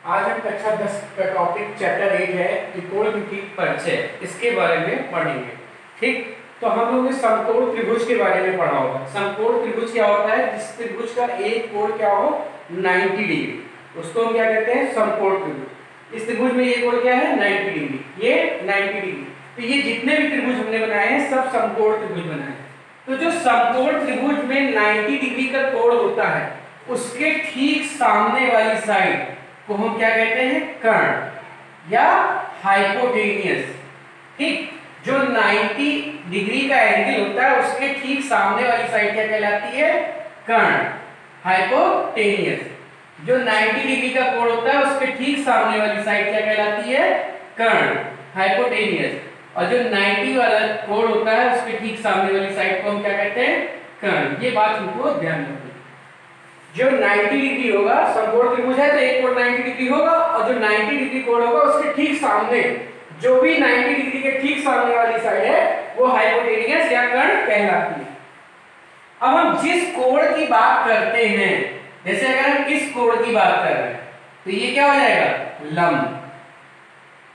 आज हम कक्षा 10 का टॉपिक चैप्टर 8 है त्रिकोणमिति परिचय, इसके बारे में पढ़ेंगे। ठीक, तो हम लोग ने समकोण त्रिभुज के बारे में पढ़ा होगा। समकोण त्रिभुज क्या होता है? जिस त्रिभुज का एक कोण क्या हो 90 डिग्री, उसको हम क्या कहते हैं? समकोण त्रिभुज। इस त्रिभुज में ये कोण क्या है 90 डिग्री, ये 90 डिग्री। तो ये जितने भी त्रिभुज हमने बनाए हैं सब समकोण त्रिभुज बनाए हैं। तो जो समकोण त्रिभुज में 90 डिग्री का कोण होता है उसके ठीक सामने वाली साइड को हम क्या कहते हैं? कर्ण या हाइपोटेनियस। ठीक, जो 90 डिग्री का एंगल होता है उसके ठीक सामने वाली साइड क्या कहलाती है? कर्ण, हाइपोटेनियस। जो 90 डिग्री का कोण होता है उसके ठीक सामने वाली साइड क्या कहलाती है? कर्ण, हाइपोटेनियस। और जो 90 वाला कोण होता है उसके ठीक सामने वाली साइड को हम क्या कहते हैं? कर्ण। ये बात हमको ध्यान रखनी। जो 90 डिग्री होगा, समकोण त्रिभुज है तो एक कोण 90 डिग्री होगा, और जो 90 डिग्री कोण होगा उसके ठीक सामने जो भी 90 डिग्री के ठीक सामने वाली साइड है वो हाइपोटेनियस या कर्ण कहलाती है। अब हम जिस कोण की बात करते हैं, जैसे अगर हम इस कोण की बात कर रहे हैं तो ये क्या हो जाएगा? लंब,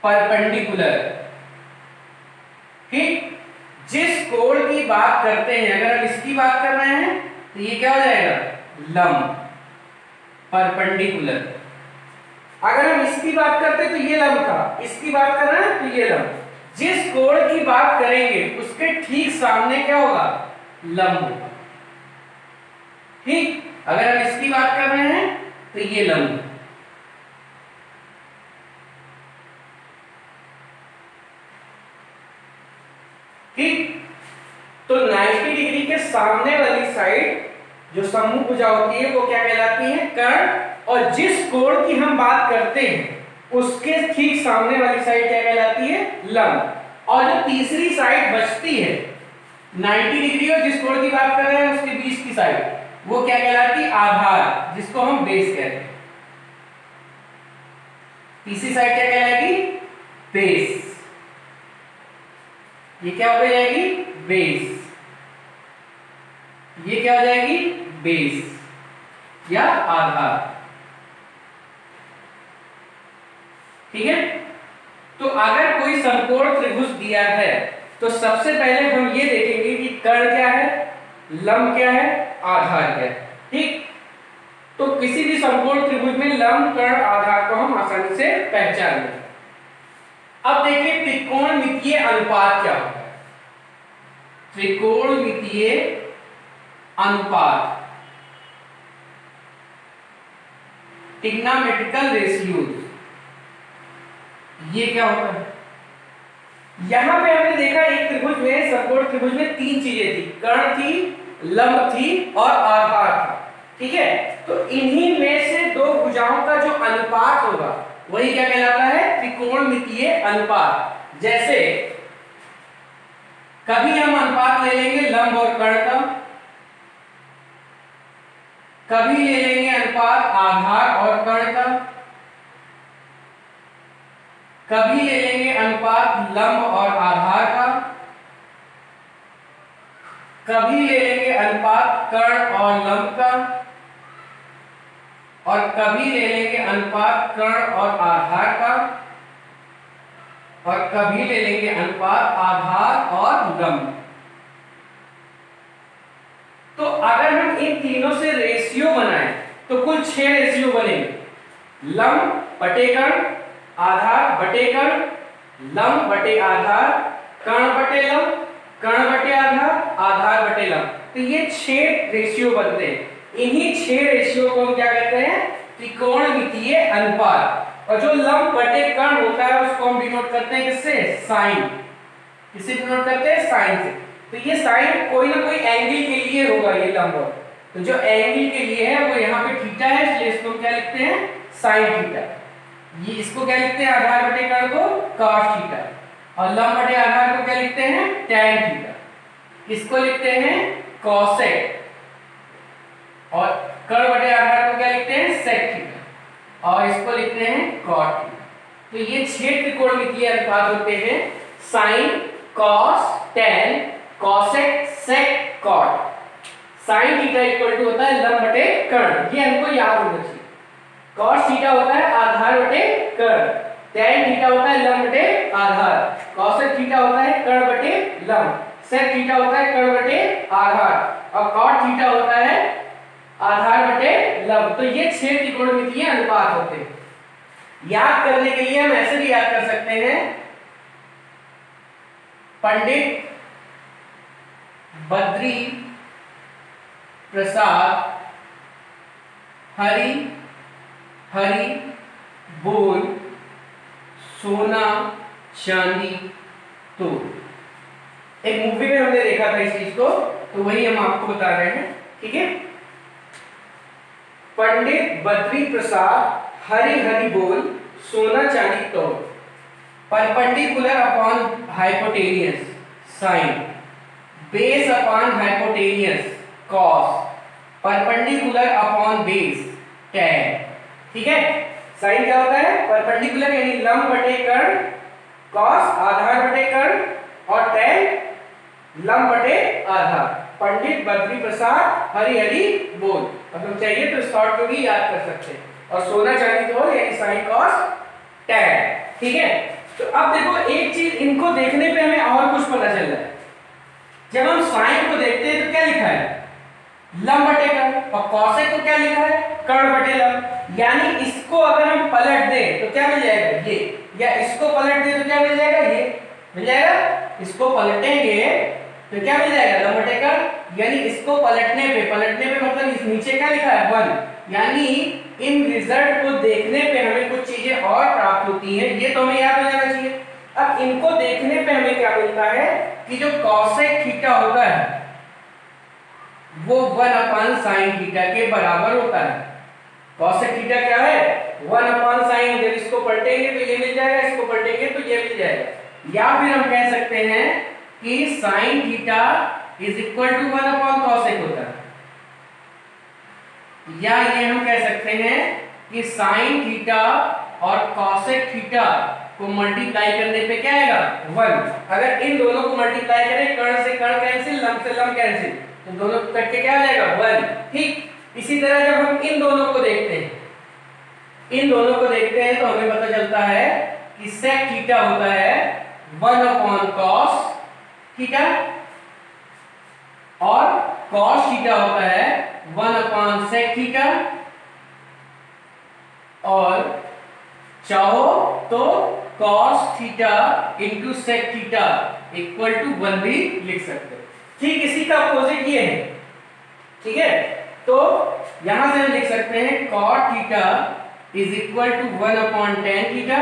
परपेंडिकुलर। ठीक, जिस कोण की बात करते हैं, अगर हम इसकी बात कर रहे हैं तो ये क्या हो जाएगा? लंब, परपेंडिकुलर। अगर हम इसकी बात करते हैं तो ये लंब था, इसकी बात कर रहे हैं तो ये लंब। जिस कोण की बात करेंगे उसके ठीक सामने क्या होगा? लंब होगा। ठीक, अगर हम इसकी बात कर रहे हैं तो ये लंब। ठीक, तो 90 डिग्री के सामने वाली साइड जो समभुजा होती है वो क्या कहलाती है? कर्ण। और जिस कोण की हम बात करते हैं उसके ठीक सामने वाली साइड क्या कहलाती है? लंब। और जो तीसरी साइड बचती है 90 डिग्री और जिस कोण की बात कर रहे हैं उसके बीच की साइड वो क्या कहलाती है? आधार, जिसको हम बेस कहते हैं। तीसरी साइड क्या कहलाएगी? बेस। ये क्या हो जाएगी? बेस। ये क्या हो जाएगी? बेस या आधार। ठीक है, तो अगर कोई समकोण त्रिभुज दिया है तो सबसे पहले हम ये देखेंगे कि कर्ण क्या है, लंब क्या है, आधार क्या है। ठीक, तो किसी भी समकोण त्रिभुज में लंब, कर्ण, आधार को हम आसानी से पहचान लेंगे। अब देखिए त्रिकोणमितीय अनुपात क्या होता है। त्रिकोणमितीय अनुपात, ट्रिग्नोमेट्रिकल रेशियोज, ये क्या होता है? यहां पे हमने देखा एक त्रिभुज में, समकोण त्रिभुज में तीन चीजें थी, कर्ण थी, लंब थी और आधार था। ठीक है, तो इन्हीं में से दो भुजाओं का जो अनुपात होगा वही क्या कहलाता है? त्रिकोणमितीय अनुपात। जैसे कभी हम अनुपात ले लेंगे लंब और कर्ण का, कभी ले लेंगे अनुपात आधार और कर्ण का, कभी ले लेंगे अनुपात लंब और आधार का, कभी ले लेंगे अनुपात कर्ण और लंब का, और कभी ले लेंगे अनुपात कर्ण और आधार का, और कभी ले लेंगे अनुपात आधार और लंब। तो अगर हम इन तीनों से रेशियो बनाएं तो कुल 6 रेशियो बनेंगे। लंब बटे कर्ण, आधार बटे कर्ण, लंब बटे आधार, कर्ण बटे लंब, कर्ण बटे आधार, आधार बटे लंब। तो ये 6 रेशियो बनते हैं। इन्हीं 6 रेशियो को हम क्या कहते हैं? त्रिकोणमितीय अनुपात। और जो लंब बटे कर्ण होता है उसको हम डिनोट करते हैं किससे? साइन। किससे डिनोट करते हैं? साइन से। तो ये साइन कोई ना कोई एंगल के लिए होगा, ये लंब। तो जो एंगल के लिए है वो यहाँ पे थीटा है, इसलिए इसको हम क्या लिखते हैं? Sine theta. ये इसको क्या लिखते हैं? आधार बटे कर्ण को cos थीटा, और लंब बटे आधार को क्या लिखते हैं? tan theta. इसको लिखते हैं cosec, और कर्ण बटे आधार को क्या लिखते हैं? sec थीटा, और इसको लिखते हैं cot थीटा। तो ये 6 त्रिकोणमितीय अनुपात होते हैं, sin, cos, tan, cosec, sec, cot। sin theta equal to होता है लंब बटे कर्ण। ये हमको याद होना चाहिए। cos थीटा होता है आधार बटे कर्ण, tan थीटा होता है लंब बटे आधार, cosec थीटा होता है कर्ण बटे लंब, sec थीटा होता है कर्ण बटे आधार और cot थीटा होता है आधार बटे लंब। तो ये 6 त्रिकोणमितीय अनुपात होते हैं। याद करने के लिए हम ऐसे भी याद कर सकते हैं, पंडित बद्री प्रसाद हरी हरी बोल सोना चांदी तोड़। एक मूवी में हमने देखा था इस चीज को, तो वही हम आपको बता रहे हैं। ठीक है, पंडित बद्री प्रसाद हरी हरी बोल सोना चांदी तोड़, perpendicular upon hypotenuse sine, base upon hypotenuse cos, perpendicular upon base tan. ठीक है, साइन क्या होता है? परपेंडिकुलर यानी लंब बटे कर्ण, कॉस आधार बटे कर्ण और टैन लंब बटे आधार। पंडित बद्री प्रसाद हरी हरी बोल, अब हम चाहिए तो शॉर्ट में भी याद कर सकते हैं। और सोना चांदी तोड़ यानी साइन कॉस टैन। ठीक है, तो अब देखो एक चीज, इनको देखने पे हमें और कुछ पता चल रहा है। जब हम साइन को देखते हैं तो क्या लिखा है? लंब बटे कर्ण, और कॉसेक को क्या लिखा है? कर्ण बटे लंब। यानी इसको अगर हम पलट दें तो क्या मिल जाएगा? ये, या इसको पलट दें तो क्या मिल जाएगा? ये मिल जाएगा। इसको पलटेंगे तो क्या मिल जाएगा? लंब बटे कर्ण। यानी इसको पलटने पे मतलब इस नीचे क्या लिखा है? 1। यानी इन रिजल्ट को देखने पे हमें कुछ चीजें और प्राप्त होती हैं, ये तो हमें याद हो जाना चाहिए। अब इनको देखने पे हमें क्या मिलता है कि जो कॉसेक थीटा होता है वो 1 अपॉन साइन थीटा के बराबर होता है। कॉसेक थीटा क्या है? 1 अपॉन साइन। जब इसको पलटेंगे तो ये मिल जाएगा, इसको पलटेंगे तो ये मिल जाएगा। या फिर हम कह सकते हैं कि sine theta is equal to 1 upon cosec होता है, या ये हम कह सकते हैं कि साइन थीटा और कॉसेक थीटा को मल्टीप्लाई करने पे क्या आएगा? 1। अगर इन दोनों को मल्टीप्लाई करें, कर्ण से कर्ण कैंसिल, लंब से लंब कैंसिल, तो दोनों को कट के क्या आ जाएगा? 1। ठीक, इसी तरह जब हम इन दोनों को देखते हैं तो हमें पता चलता है कि सेक थीटा होता है 1 अपॉन कॉस थीटा और कॉस थीटा होता है 1 अपॉन सेक थीटा, और चाहो तो cos theta into sec theta equal to 1 भी लिख सकते हो। ठीक, इसी का अपोजिट ये है। ठीक है, तो यहां से हम लिख सकते हैं cot theta is equal to 1 upon tan theta,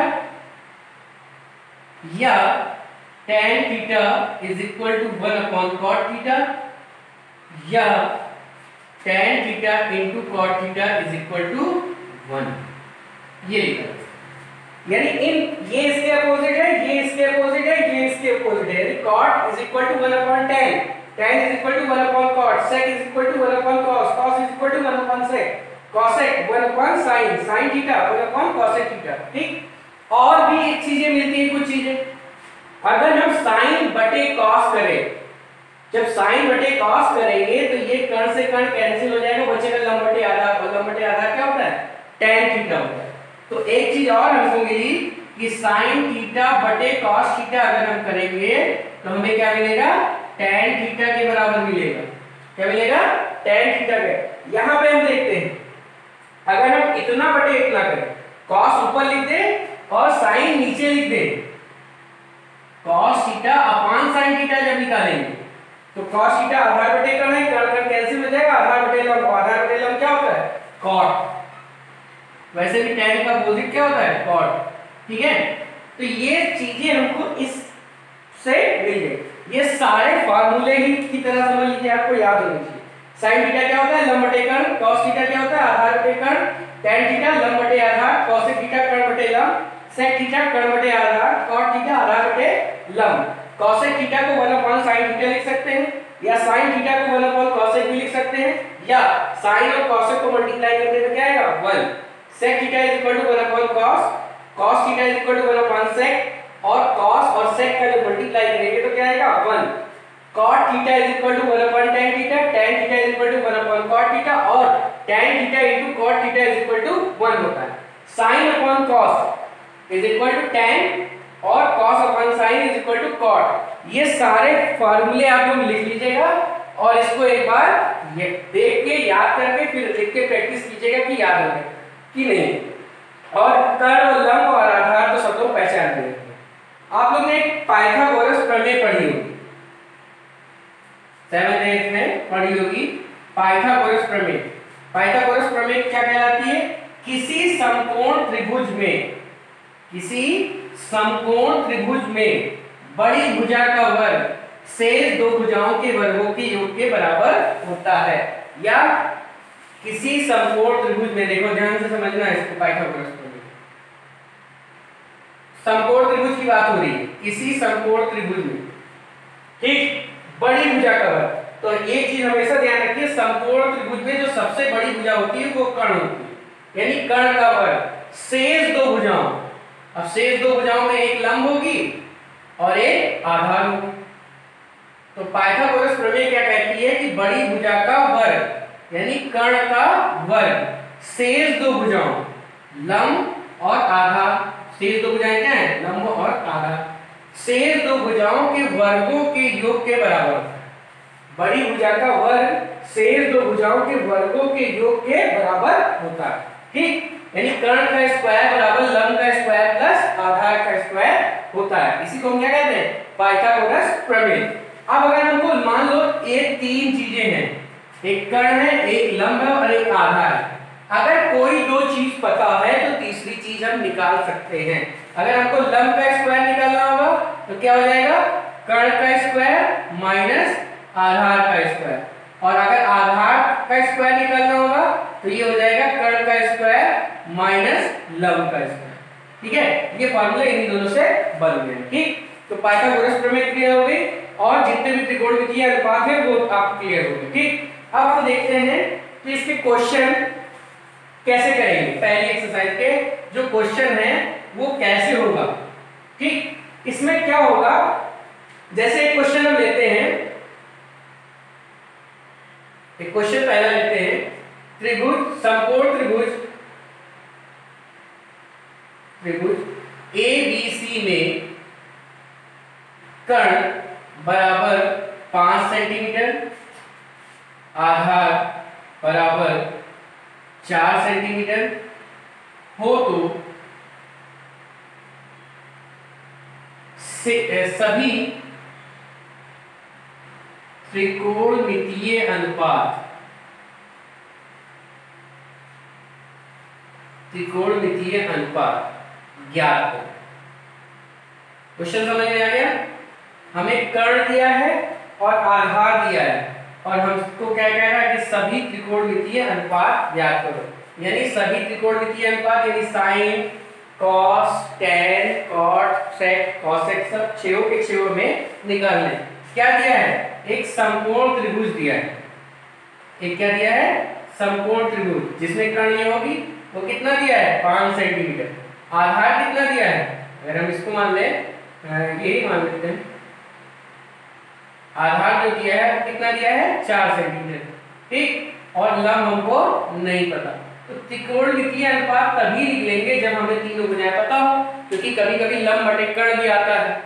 या tan theta is equal to 1 upon cot theta, या tan theta into cot theta is equal to 1। ये लिखा, यानी ये इसके अपोजिट है, ये इसके अपोजिट है, ये इसके अपोजिट है। यानी cot is equal to 1 upon tan, tan is equal to 1 upon cot, sec is equal to 1 upon cos, cos is equal to 1 upon sec, cosec 1 upon sin, sin theta 1 upon cosec theta. ठीक, और भी एक चीजें मिलती है, कुछ चीजें अगर हम sin बटे cos करें, जब sin बटे cos करेंगे तो ये कर्ण से कर्ण कैंसिल हो जाएगा, बचेगा लंब बटे आधा, और लंब बटे आधा क्या होता है? tan थीटा होता है। तो एक चीज और हमको मिली कि साइन थीटा बटे कॉस थीटा अगर हम करेंगे तो हमें क्या मिलेगा? tan थीटा के बराबर मिलेगा। क्या मिलेगा? tan थीटा के। यहां पे हम देखते हैं, अगर हम इतना बटे इतना करें, कॉस ऊपर लिख दें और साइन नीचे लिख दें, cos theta upon sine theta जब निकालेंगे तो कॉस थीटा आधार बटे कर्ण है, कर्ण कैंसिल हो जाएगा, आधार बटे लंब, आधार बटे लंब क्या होता है? कॉट। वैसे भी tan का अपोजिट क्या होता है? cot। ठीक है, तो ये चीजें हमको इस से मिल गई। ये सारे फार्मूले ही की तरह समझ लीजिए, आपको याद होनी चाहिए। sin थीटा क्या होता है? लंब बटे कर्ण। cos थीटा क्या होता है? आधार बटे कर्ण। tan थीटा लंब बटे आधार, cosec थीटा कर्ण बटे लंब, sec थीटा कर्ण बटे आधार, cot थीटा आधार बटे लंब। cosec थीटा को 1 अपॉन sin थीटा लिख सकते हैं, या sin थीटा को 1 अपॉन cosec भी लिख सकते हैं, या sin और cosec को मल्टीप्लाई करने पे क्या आएगा? 1। sec theta is equal to 1 upon cos, cos theta is equal to 1 upon sec, और cos और sec का जो मल्टीप्लाई करेंगे तो क्या आएगा? 1। cot theta is equal to 1 upon tan theta, tan theta is equal to 1 upon cot theta और tan theta into cot theta is equal to 1 होता है। sin upon cos is equal to tan और cos upon sin is equal to cot। ये सारे फार्मूले आप लोग लिख लीजिएगा और इसको एक बार ये देख के याद करके फिर लिख के प्रैक्टिस कीजिएगा कि याद हो गया कि नहीं। और कर्व, लंब और आधार तो सब लोग पहचान गए। आप लोग ने पाइथागोरस प्रमेय पढ़ी होगी, 7th 8th में पढ़ी होगी पाइथागोरस प्रमेय। पाइथागोरस प्रमेय क्या कहलाती है? किसी समकोण त्रिभुज में, किसी समकोण त्रिभुज में बड़ी भुजा का वर्ग शेष दो भुजाओं के वर्गों के योग के बराबर होता है। या किसी समकोण त्रिभुज में, देखो ध्यान से समझना है इसको, पाइथागोरस प्रमेय समकोण त्रिभुज की बात हो रही है, किसी समकोण त्रिभुज में, ठीक, बड़ी भुजा का वर्ग। तो एक चीज हमेशा ध्यान रखिए, समकोण त्रिभुज में जो सबसे बड़ी भुजा होती है वो कर्ण होती है, यानी कर्ण का वर्ग शेष दो भुजाओं। अब शेष दो भुजाओं में एक लंब होगी और एक आधार होगी। तो पाइथागोरस प्रमेय क्या कहती है कि बड़ी भुजा का वर्ग यानी कर्ण का वर्ग शेष दो भुजाओं लंब और आधार, शेष दो भुजाएं क्या है? लंब और आधार, शेष दो भुजाओं के वर्गों के योग के बराबर होता है। बड़ी भुजा का वर्ग शेष दो भुजाओं के वर्गों के योग के बराबर होता है, ठीक। यानी कर्ण का स्क्वायर बराबर लंब का स्क्वायर प्लस आधार का स्क्वायर होता है। इसी को हम क्या कहते हैं? पाइथागोरस प्रमेय। अब अगर हमको मान लो ये तीन चीजें हैं, एक कर्ण है, एक लंब है और एक आधार है। अगर कोई दो चीज पता है तो तीसरी चीज हम निकाल सकते हैं। अगर हमको लंब का स्क्वायर निकालना होगा तो क्या हो जाएगा? कर्ण का स्क्वायर माइनस आधार का स्क्वायर, और अगर आधार का स्क्वायर निकालना होगा तो ये हो जाएगा कर्ण का स्क्वायर माइनस लंब का स्क्वायर, ठीक है। ये फार्मूला इन्हीं दोनों से बन गए, ठीक। तो पाइथागोरस प्रमेय क्लियर हो गई और जितने भी त्रिकोणमितीय अनुपात है वो आप क्लियर हो गए, ठीक। अब हम देखते हैं कि इसके क्वेश्चन कैसे करेंगे। पहली एक्सरसाइज के जो क्वेश्चन है वो कैसे होगा, ठीक। इसमें क्या होगा, जैसे एक क्वेश्चन हम लेते हैं, एक क्वेश्चन पहला लेते हैं, त्रिभुज, समकोण त्रिभुज, त्रिभुज ABC में कर्ण बराबर 5 सेंटीमीटर, आधार बराबर 4 सेंटीमीटर हो तो सभी त्रिकोणमितीय अनुपात, त्रिकोणमितीय अनुपात ज्ञात हो। क्वेश्चन समझ में आ गया? हमें कर्ण दिया है और आधार दिया है और हमको क्या कह रहा है कि सभी त्रिकोणमितीय अनुपात ज्ञात करो। यानी सभी त्रिकोणमितीय अनुपात यानी साइन, कॉस, टैन, कॉट, सेक, कॉसेक सब छेओं के छेओं में निकालने। क्या दिया है? एक समकोण त्रिभुज दिया है। एक क्या दिया है? समकोण त्रिभुज जिसमें कर्ण ये होगी, वो कितना दिया है? 5 सेंटीमीटर। आधार कितना दिया है? अगर हम इसको मान ले, यही मान लेते हैं, आधार जो दिया है कितना दिया है? 4 सेंटीमीटर, ठीक। और लंब हमको नहीं पता, तो त्रिकोणमितीय अनुपात तभी लिख लेंगे जब हमें तीनों भुजाएं पता हो, क्योंकि कभी कभी लंब बटे कर्ण भी आता है,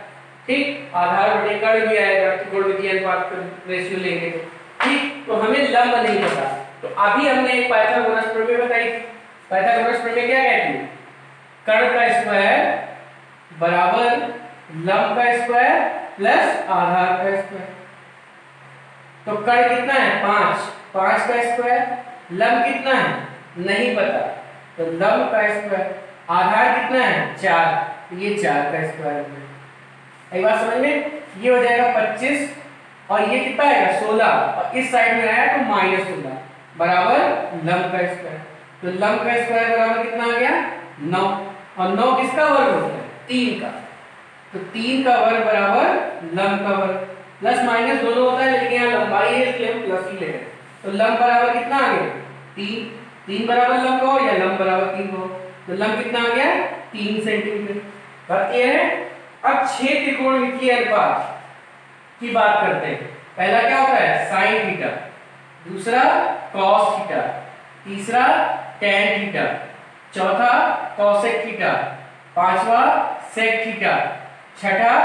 ठीक, आधार बटे कर्ण भी आएगा त्रिकोणमितीय अनुपात का रेशियो लेंगे तो, ठीक। तो हमें लंब नहीं पता, तो अभी हमने एक पाइथागोरस प्रमेय बताई। पाइथागोरस प्रमेय क्या कहती है? कर्ण का स्क्वायर बराबर लंब का स्क्वायर प्लस आधार का स्क्वायर। तो कर्ण कितना है? 5, 5 का स्क्वायर, लंब कितना है? नहीं पता, तो लंब का स्क्वायर, आधार कितना है? 4, ये 4 का स्क्वायर है। एक बात समझ में, ये हो जाएगा 25 और ये कितना आएगा? 16, और इस साइड में आया तो -16 बराबर लंब का स्क्वायर। तो लंब का स्क्वायर बराबर कितना आ गया? 9, और 9 किसका वर्ग होता है? 3 का। तो 3 का वर्ग बराबर लंब का वर्ग, प्लस माइनस दोनों होता है लेकिन यहाँ लंबाई है इसलिए हम प्लस ही ले रहे हैं। तो लंब बराबर कितना आ गया? 3, 3 बराबर लंब का हो या लंब बराबर 3 हो, तो लंब कितना आ गया? 3 सेंटीमीटर। बात यह है, अब 6 त्रिकोणमितीय अनुपात की बात करते हैं। पहला क्या होता है साइन थीटा, दूसरा कॉस थीटा, तीसरा टैन थीटा, चौथा कॉसेक थीटा, पांचवा सेक थीटा, छठा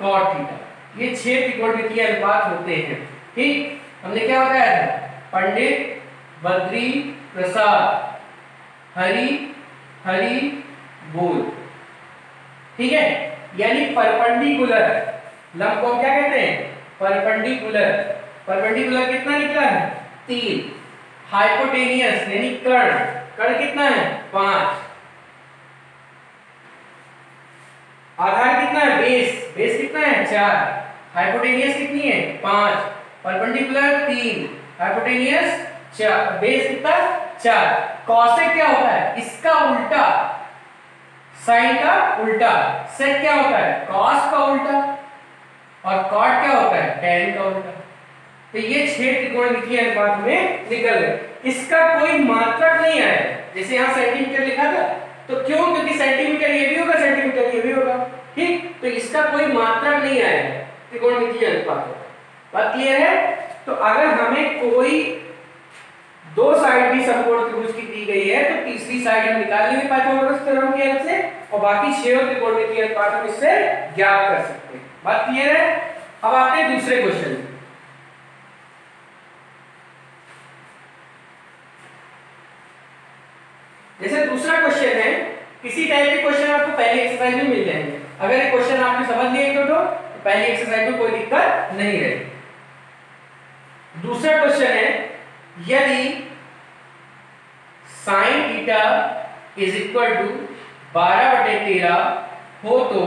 कॉट थीटा। ये 6 त्रिकोणमितीय अनुपात होते हैं। ठीक, हमने क्या बताया था? पंडित बद्री प्रसाद हरि हरि बोल। ठीक है, यानी परपेंडिकुलर, लंब को क्या कहते हैं? परपेंडिकुलर। परपेंडिकुलर कितना निकला है? 3। हाइपोटेनियस यानी कर्ण, कर्ण कितना है? 5। आधार कितना है? बेस, बेस कितना है? 4। हाइपोटेनियस कितनी है? 5। परपेंडिकुलर 3, हाइपोटेनियस 4, बेस कितना? 4। कॉसेक क्या होता है? इसका उल्टा, साइन का उल्टा। सेक क्या होता है? कॉस का उल्टा। और कॉट क्या होता है? टैन का उल्टा। तो ये 6 त्रिकोणमितीय अनुपात में निकल गए। इसका कोई मात्रक नहीं आया, जैसे यहाँ सेंटीमीटर लिखा था, तो क्यों? क्योंकि सेंटीमीटर ये भी होगा, सेंटीमीटर ये भी होगा। ठीक, तो इसका कोई मात्रक नहीं आया है त्रिकोणमितीय अनुपात। बात क्लियर है? तो अगर हमें कोई दो साइड भी समकोण त्रिभुज की दी गई है तो तीसरी साइड हम निकाल लेंगे पाइथागोरस थ्योरम की हेल्प से, और बाकी 6 त्रिकोणमितीय अनुपात हम इससे ज्ञात कर सकते हैं। बात क्लियर है? अब आते हैं दूसरे क्वेश्चन में। जैसे दूसरा क्वेश्चन है, किसी टाइप के क्वेश्चन आपको पहले एक्सरसाइज में मिल जाएंगे। अगर ये क्वेश्चन आपने समझ लिया एक तो पहली एक्सरसाइज में कोई दिक्कत नहीं रहेगी। दूसरा क्वेश्चन है, यदि sine theta is equal to 12/13 हो तो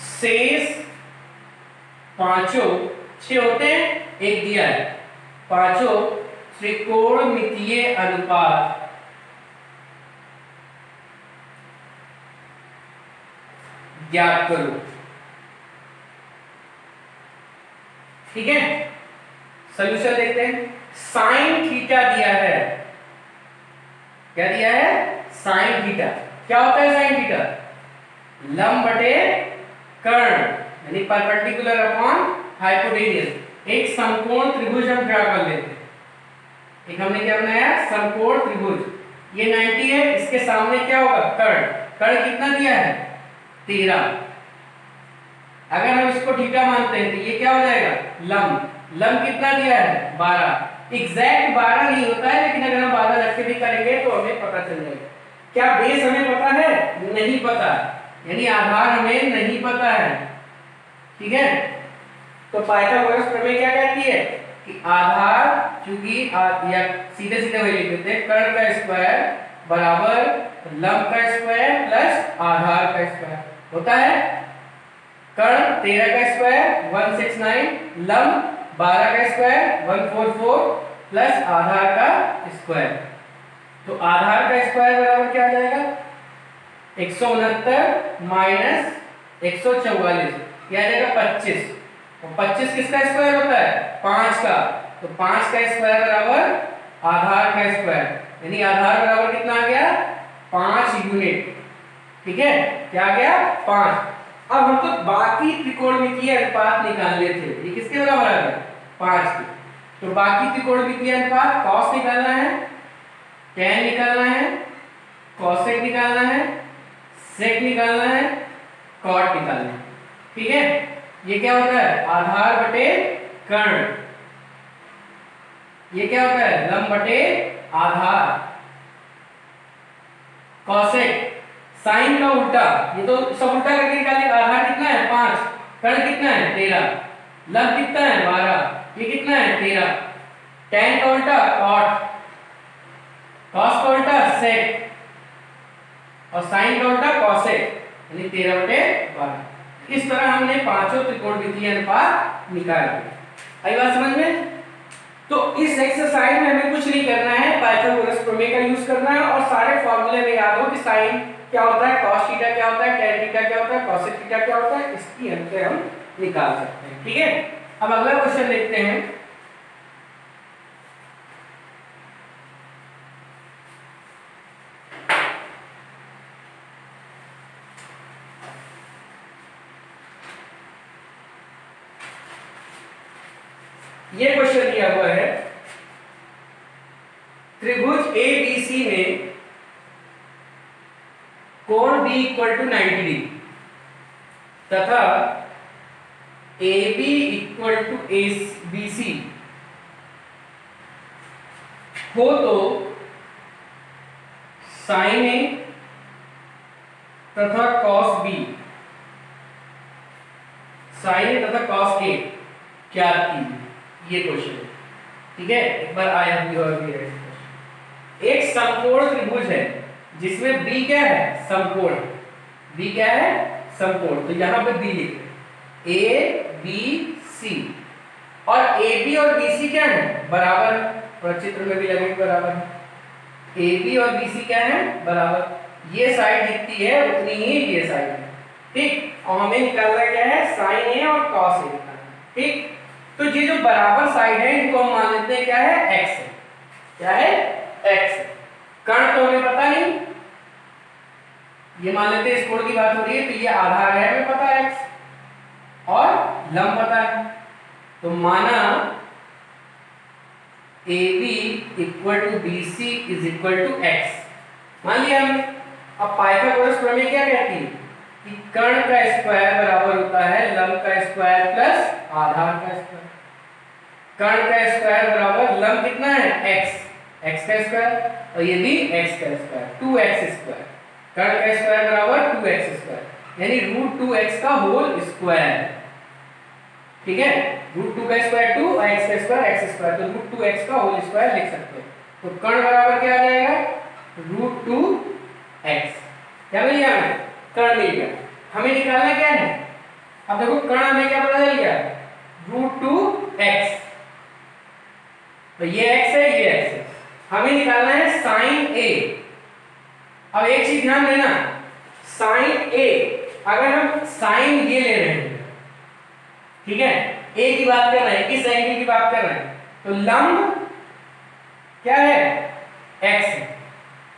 शेष पांचों, 6 होते हैं, एक दिया है, पांचों त्रिकोणमितीय अनुपात ज्ञात करो। ठीक है, सॉल्यूशन देखते हैं। साइन थीटा दिया है, क्या दिया है? Sine theta. क्या होता है साइन थीटा? लंब बटे कर्ण, यानी परपेंडिकुलर अपॉन हाइपोटेनियस। एक समकोण त्रिभुज हम ड्रा कर लेते हैं। एक हमने क्या बनाया? समकोण त्रिभुज। ये 90 है, इसके सामने क्या होगा? कर्ण। कर्ण कितना दिया है? 13। अगर हम इसको थीटा मानते हैं तो ये क्या हो जाएगा? लंब। लंब कितना दिया है? 12। एग्जैक्ट 12 नहीं होता है, लेकिन अगर हम 12 रख के भी करेंगे तो हमें पता चल जाएगा। क्या बेस हमें पता है? नहीं पता, यानी आधार हमें नहीं पता है। ठीक है, तो पाइथागोरस प्रमेय क्या कहती है कि आधार, चूंकि या सीधे सीधे वही लिख देते हैं, कर्ण का स्क्वायर बराबर लंब का स्क्वायर प्लस आधार का स्क्वायर होता है। कर्ण 13 का स्क्वायर 169, लंब 12 का स्क्वायर 144 प्लस आधार का स्क्वायर। तो आधार का स्क्वायर बराबर क्या आ जाएगा? 169 माइनस 144, क्या आ जाएगा? 25। और 25 किसका स्क्वायर होता है? 5 का। तो 5 का स्क्वायर बराबर आधार का स्क्वायर, यानी आधार बराबर कितना आ गया? 5 यूनिट। ठीक है, क्या आ गया? 5। अब हमको बाकी त्रिकोणमितीय अनुपात निकालने थे। ये किसके बराबर आ गया? 5 के। तो बाकी त्रिकोणमितीय अनुपात कॉस निकालना है, टैन निकालना है, कॉसेक निकालना है, सेक निकालना है, कॉट निकालना है। ठीक है, ये क्या होता है? आधार बटे कर्ण। ये क्या होता है? लंब बटे आधार। कॉसेक साइन का उल्टा, ये तो सब उल्टा करके निकालेंगे। आधार कितना है? 5। कर्ण कितना है? 13। लंब कितना है? 12। ये कितना है? 13। टैन का उल्टा कॉट, कॉस का उल्टा सेक, और साइन का उल्टा कॉसेक, यानी 13/12। इस तरह हमने पांचों त्रिकोणमितीय अनुपात निकाल लिए। आई बात समझ में? तो इस एक्सरसाइज में हमें कुछ नहीं करना है, पाइथागोरस प्रमेय का यूज करना है और सारे फॉर्मूले में याद हो कि साइन क्या होता है, cos थीटा क्या होता है, tan थीटा क्या होता है, cosec थीटा क्या होता है, इसकी हेल्प से हम निकाल सकते हैं। ठीक है, अब अगला क्वेश्चन देखते हैं। ये क्वेश्चन दिया हुआ है त्रिभुज ABC में कोण B इक्वल टू 90 डिग्री तथा AB इक्वल टू BC हो तो साइन A तथा cos B, साइन A तथा cos A क्या कीजिए, ये क्वेश्चन है। ठीक है, एक बार आया भी एक समकोण त्रिभुज है जिसमें B क्या है, समकोण। B क्या है, समकोण। तो यहां पे B लिख रहे A B C और AB और BC क्या है, बराबर। और चित्र में भी लगेगा बराबर। AB और BC क्या है, बराबर। ये साइड जितनी है उतनी ही ये साइड है। ठीक, और हमें निकालना क्या है, साइन A और cos A। ठीक, तो ये जो बराबर साइड है इनको हम मान लेते हैं क्या है, x है। क्या है, x। कर्ण तो हमें पता नहीं, ये मान लेते हैं इस कोण की बात हो रही है, तो ये आधार है हमें पता है x और लंब पता है। तो माना AB equal to BC is equal to x मान लिया हमने। अब पाइथागोरस प्रमेय क्या कहती है कि कर्ण का स्क्वायर बराबर होता है लंब का स्क्वायर प्लस आधार का स्क्वायर। कर्ण का स्क्वायर बराबर लंब कितना है, x का स्क्वायर, और ये भी x का स्क्वायर, 2x स्क्वायर। कर्ण का स्क्वायर बराबर 2x स्क्वायर, यानी √2x का होल स्क्वायर। ठीक है, √2 का स्क्वायर 2 और x का स्क्वायर x स्क्वायर, तो √2x का होल स्क्वायर लिख सकते हैं। तो कर्ण बराबर क्या आ जाएगा, √2x। क्या मिल गया हमें, कर्ण मिल गया। हमें निकालना क्या है, अब देखो कर्ण हमें क्या पता चल गया, √2x। तो ये x है, ये x है। हमें निकालना है साइन A। अब एक चीज ध्यान देना, साइन A अगर हम साइन ये ले रहे हैं, ठीक है, A की बात कर रहे हैं, किस एंगल की बात कर रहे हैं, तो लंब क्या है, x है।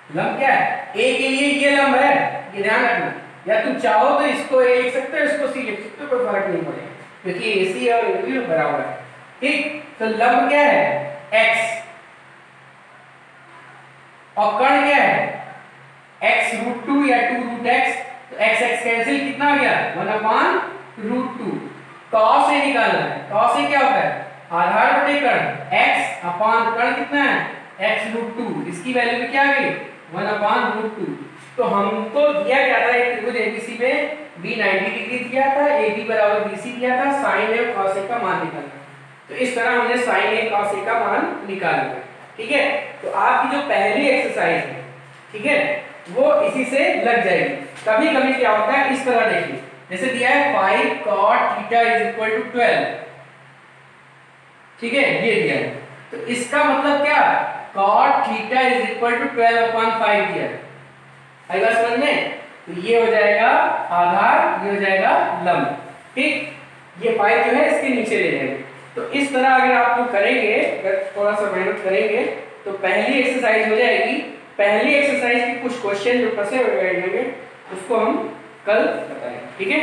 लंब क्या है, A के लिए ये लंब है, ये ध्यान रखना। या तुम चाहो तो इसको A लिख सकते हो, इसको C लिख सकते हो, कोई फर्क नहीं पड़ेगा, क्योंकि AC और AB बराबर है। ठीक, तो लंब क्या है, x, और कर्ण क्या है, x√2 या 2√x। तो x कैंसिल, कितना आ गया, 1/√2। cos A निकालना है, cos A क्या होता है, आधार बटे कर्ण, x अपान कर्ण कितना है, x√2। इसकी वैल्यू भी क्या आ गई, 1/√2। तो हमको दिया क्या था, एक त्रिभुज ABC में B 90 डिग्री दिया था, AB बराबर BC दिया था, sin A और cos A का मान निकालना। तो इस तरह हमने sin A cos A का मान निकाल लिया। ठीक है, तो आपकी जो पहली एक्सरसाइज है, ठीक है, वो इसी से लग जाएगी। कभी कभी क्या होता है, इस तरह देखिए, जैसे दिया है 5 cot theta is equal to 12। ठीक है, ये दिया है, तो इसका मतलब क्या, cot theta is equal to 12/5 दिया है। आएगा समझ में, तो ये हो जाएगा आधार, ये हो जाएगा लंब। ठीक, ये 5 जो है इसके नीचे ले जाएंगे। तो इस तरह अगर आप लोग करेंगे, अगर थोड़ा सा मेहनत करेंगे, तो पहली एक्सरसाइज हो जाएगी। पहली एक्सरसाइज के कुछ क्वेश्चन जो फंसे हुए रहेंगे उसको हम कल बताएंगे। ठीक है।